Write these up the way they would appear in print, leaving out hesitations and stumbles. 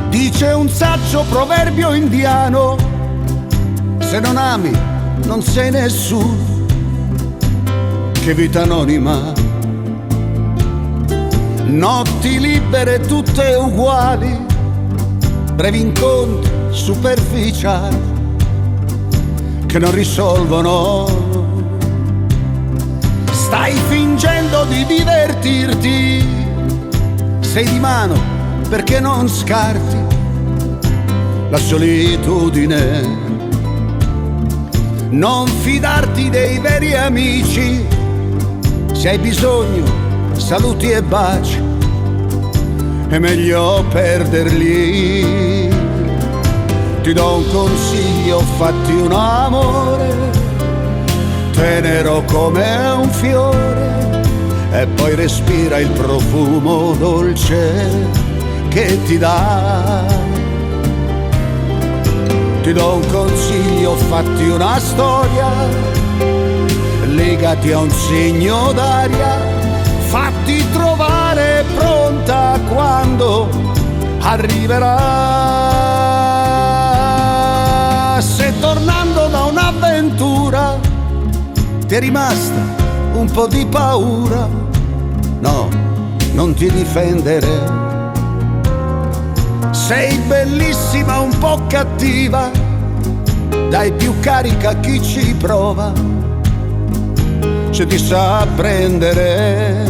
Dice un saggio proverbio indiano: se non ami non sei nessuno. Che vita anonima, notti libere tutte uguali, brevi incontri superficiali che non risolvono. Stai fingendo di divertirti, sei di mano perché non scarti la solitudine. Non fidarti dei veri amici, se hai bisogno saluti e baci, è meglio perderli. Ti do un consiglio, fatti un amore tenero come un fiore e poi respira il profumo dolce che ti dà. Ti do un consiglio, fatti una storia, legati a un segno d'aria, fatti trovare pronta quando arriverà. Se tornando da un'avventura ti è rimasta un po' di paura, no, non ti difendere. Sei bellissima, un po' cattiva, dai più carica a chi ci prova. Se ti sa prendere,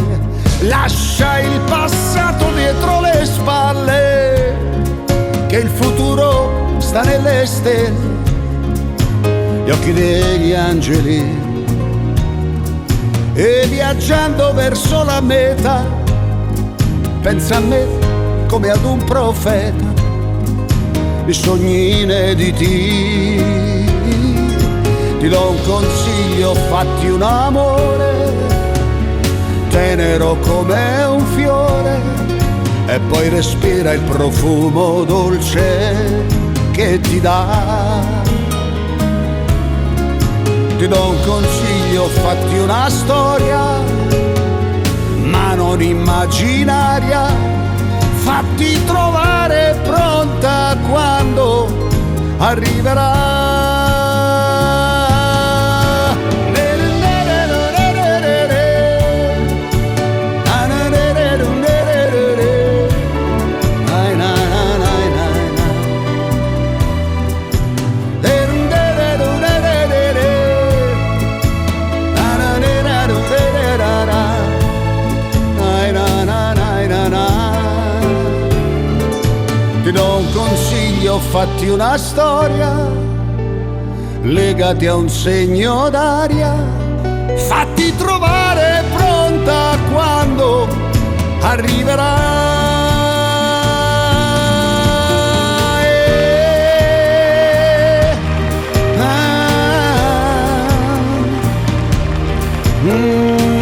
lascia il passato dietro le spalle, che il futuro sta nelle stelle, gli occhi degli angeli. E viaggiando verso la meta, pensa a me come ad un profeta, i sogni inediti. Ti do un consiglio, fatti un amore tenero come un fiore e poi respira il profumo dolce che ti dà. Ti do un consiglio, fatti una storia, ma non immaginaria, fatti trovare pronta quando arriverà. Ti do un consiglio, fatti una storia, legati a un segno d'aria, fatti trovare pronta quando arriverà. Mm.